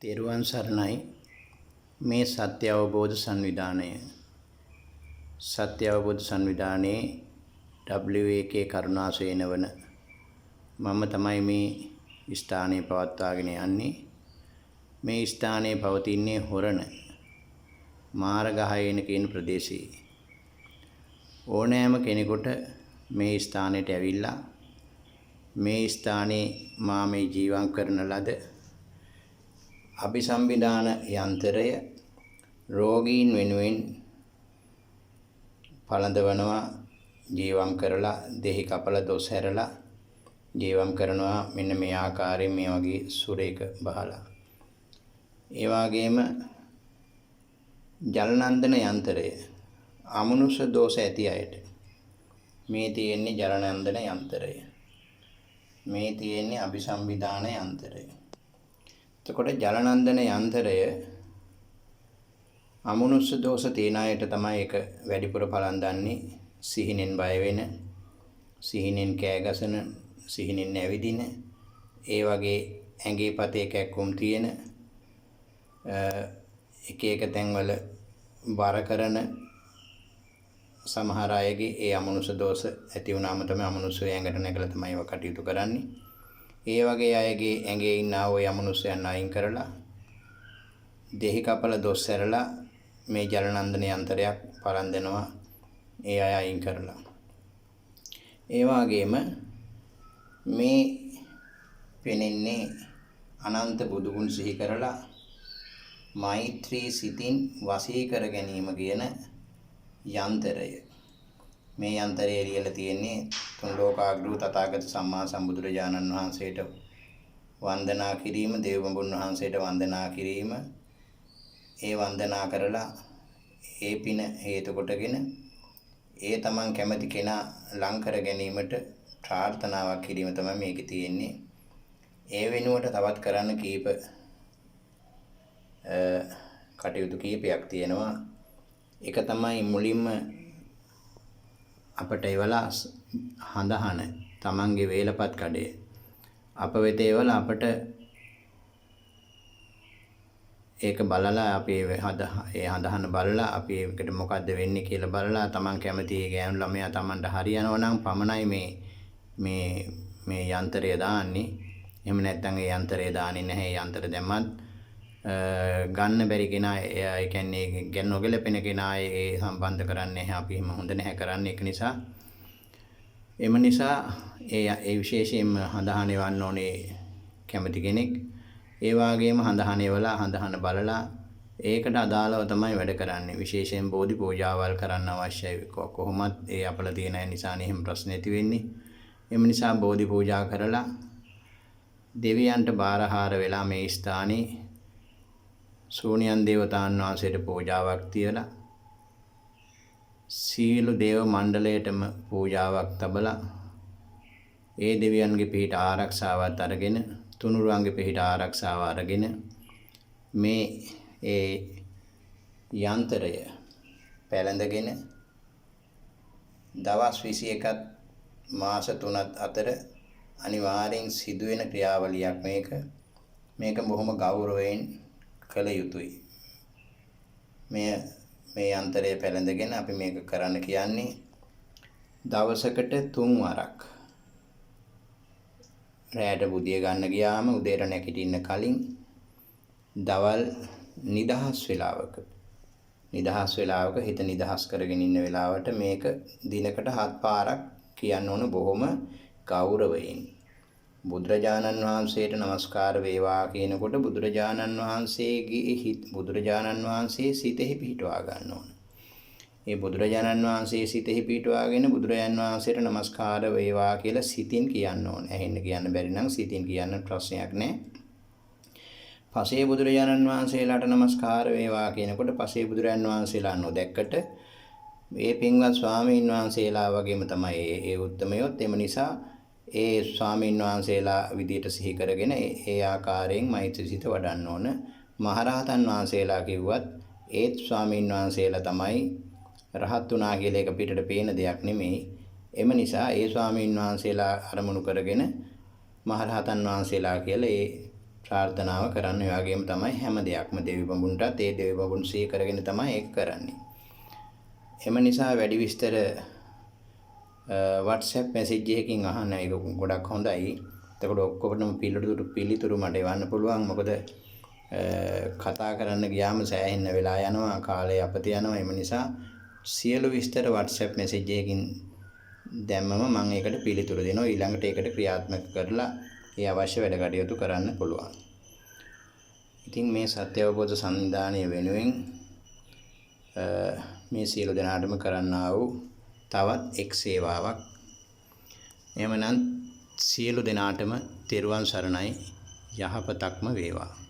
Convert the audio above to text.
තෙරුවන් සරණයි. මේ සත්‍ය අවබෝධ සංවිධානය සත්‍ය අවබෝධ සංවිධානයේ WAK කරුණාසේන වන මම තමයි මේ ස්ථානයේ පවත්වාගෙන යන්නේ. මේ ස්ථානයේ පවතින්නේ හොරණ මාරගහයන කියන ප්‍රදේශයේ. ඕනෑම කෙනෙකුට මේ ස්ථානයට ඇවිල්ලා මේ ස්ථානයේ මා මේ ජීවම් කරන ලද අභිසම්විධාන යන්ත්‍රය රෝගීන් වෙනුවෙන් පළඳවනවා, ජීවම් කරලා දෙහි කපලා දොස් හැරලා ජීවම් කරනවා. මෙන්න මේ ආකාරයෙන් මේ වගේ සුරේක බහලා. ඒ වගේම ජලනන්දන යන්ත්‍රය අමනුෂ්‍ය දෝෂ ඇති අයට මේ තියෙන්නේ ජලනන්දන යන්ත්‍රය. මේ තියෙන්නේ අභිසම්විධාන යන්ත්‍රය. එතකොට ජලනන්දන යන්ත්‍රය අමනුෂ්‍ය දෝෂ තියෙන අයට තමයි ඒක වැඩිපුර පලඳන්නේ. සිහිනෙන් බය වෙන, සිහිනෙන් කෑගසන, සිහිනෙන් ඇවිදින, ඒ වගේ ඇඟේ පතේ කැක්කුම් තියෙන, එක එක තැන්වල බර කරන සමහර අයගේ ඒ අමනුෂ්‍ය දෝෂ ඇති වුණාම තමයි අමනුෂ්‍ය ඇඟට නැගලා තමයි ඒවා කටයුතු කරන්නේ. ඒ වගේ අයගේ ඇඟේ ඉන්න ওই අමනුෂ්‍යයන් අයින් කරලා දෙහි කපලා දොස් හැරලා මේ ජලනන්දන යන්ත්‍රයක් පලඳනවා. ඒ අය අයින් කරලා. ඒ වගේම මේ පෙනෙන්නේ අනන්ත බුදුගුණ සිහි කරලා මෛත්‍රී සිතින් වශී කර ගැනීම කියන යන්ත්‍රය. මේ යන්ත්‍රය ලියලා තියෙන්නේ තුන් ලෝකාග්‍රව තථාගත සම්මා සම්බුදුරජාණන් වහන්සේට වන්දනා කිරීම, දේවබඹුන් වහන්සේට වන්දනා කිරීම, ඒ වන්දනා කරලා ඒ පින හේතු කොටගෙන ඒ තමන් කැමති කෙනා ලං කර ගැනීමට ප්‍රාර්ථනාවක් කිරීම තමයි මේකේ තියෙන්නේ. ඒ වෙනුවට තවත් කරන්න කීප කටයුතු කීපයක් තියෙනවා. එක තමයි මුලින්ම අපට එවලා හඳහන තමන්ගේ වේලපත් කඩේ අප වෙත එවලා අපට ඒක බලලා අපි ඒ හඳහන බලලා අපි ඒකට මොකද්ද වෙන්නේ කියලා බලලා තමන් කැමති ඒ ගෑනු ළමයා තමන්ට හරියනවා නම් පමණයි මේ යන්ත්‍රය දාන්නේ. එහෙම නැත්නම් ඒ යන්ත්‍රය දාන්නේ නැහැ. ඒ යන්ත්‍ර දැම්මත් ගන්න බැරි කෙනා, ඒ කියන්නේ ගැන නොගැලපෙන කෙනා ඒ සම්බන්ධ කරන්නේ නැහැ. අපි එහෙම හොඳ නැහැ කරන්නේ. ඒක නිසා එම නිසා ඒ විශේෂයෙන්ම හඳහන එවන්න ඕනේ කැමති කෙනෙක්. ඒ වගේම හඳහන එවලා හඳහන බලලා ඒකට අදාළව තමයි වැඩ කරන්නේ. විශේෂයෙන් බෝධි පූජාවල් කරන්න අවශ්‍යයි. කොහොමත් ඒ අපල තියෙන නිසානේ එහෙම ප්‍රශ්න ඇති වෙන්නේ. එම නිසා බෝධි පූජා කරලා දෙවියන්ට බාරහාර වෙලා මේ ස්ථානයේ සෝනියන් දේවතාන් වහන්සේට පූජාවක් තියලා සීල දේව මණ්ඩලයටම පූජාවක් තබලා ඒ දෙවියන්ගේ පිහිට ආරක්ෂාවත් අරගෙන, තුනුරුවන්ගේ පිහිට ආරක්ෂාව අරගෙන මේ ඒ යන්ත්‍රය පැලඳගෙන දවස් 21ක් මාස 3ක් අතර අනිවාර්යෙන් සිදුවෙන ක්‍රියාවලියක් මේක බොහොම ගෞරවයෙන් කළ යුතුයි. මේ යන්ත්‍රය පැලඳගෙන අපි මේක කරන්න කියන්නේ දවසකට 3 වරක්. රැයට බුදිය ගන්න ගියාම උදේට නැගිටින්න කලින් දවල් නිදහස් වෙලාවක හිත නිදහස් කරගෙන ඉන්න වෙලාවට මේක දිනකට 7 පාරක් කියන්න ඕන බොහොම ගෞරවයෙන්. බුදුරජාණන් වහන්සේට නමස්කාර වේවා කියනකොට බුදුරජාණන් වහන්සේ සිතෙහි පිහිටවා ගන්න ඕන. ඒ බුදුරජාණන් වහන්සේ සිතෙහි පිහිටවාගෙන බුදුරජාණන් වහන්සේට නමස්කාර වේවා කියලා සිතින් කියන්න ඕන. ඇහෙන්න කියන්න බැරි නම් සිතින් කියන්න ප්‍රශ්නයක් නැහැ. පසේ බුදුරජාණන් වහන්සේලාට නමස්කාර වේවා කියනකොට පසේ බුදුරජාණන් වහන්සේලා නොදැක්කට මේ පින්වත් ස්වාමීන් වහන්සේලා වගේම තමයි ඒ උත්තමයොත්. එම නිසා ඒ ස්වාමීන් වහන්සේලා විදියට සිහි කරගෙන ඒ ආකාරයෙන් මෛත්‍රී සිත වඩන්න ඕන. මහරහතන් වහන්සේලා කිව්වත් ඒත් ස්වාමීන් වහන්සේලා තමයි රහත් වුණා කියලා එක පිටට පේන දෙයක් නෙමෙයි. එම නිසා ඒ ස්වාමීන් වහන්සේලා අරමුණු කරගෙන මහරහතන් වහන්සේලා කියලා ප්‍රාර්ථනාව කරන්න. ඒ වගේම තමයි හැම දෙයක්ම දෙවි බඹුන්ටත් ඒ දෙවි බඹුන් සිහි කරගෙන තමයි ඒක කරන්නේ. එම නිසා වැඩි විස්තර WhatsApp message එකකින් අහන්න. ඒක ගොඩක් හොඳයි. එතකොට ඔක්කොටම පිළිතුරු මට එවන්න පුළුවන්. මොකද කතා කරන්න ගියාම සෑහෙන්න වෙලා යනවා, කාලය අපත යනවා. එම නිසා සියලු විස්තර WhatsApp message එකකින් දැම්මම මම ඒකට පිළිතුරු දෙනවා. ඊළඟට ඒකට ක්‍රියාත්මක කරලා ඒ අවශ්‍ය වැඩ කටයුතු කරන්න පුළුවන්. ඉතින් මේ සත්‍ය අවබෝධ සන්නිධානය වෙනුවෙන් මේ සියලු දෙනාටම කරන්නා වූ තවත් එක් සේවාවක්. එහෙමනම් සියලු දෙනාටම තෙරුවන් සරණයි. යහපතක්ම වේවා.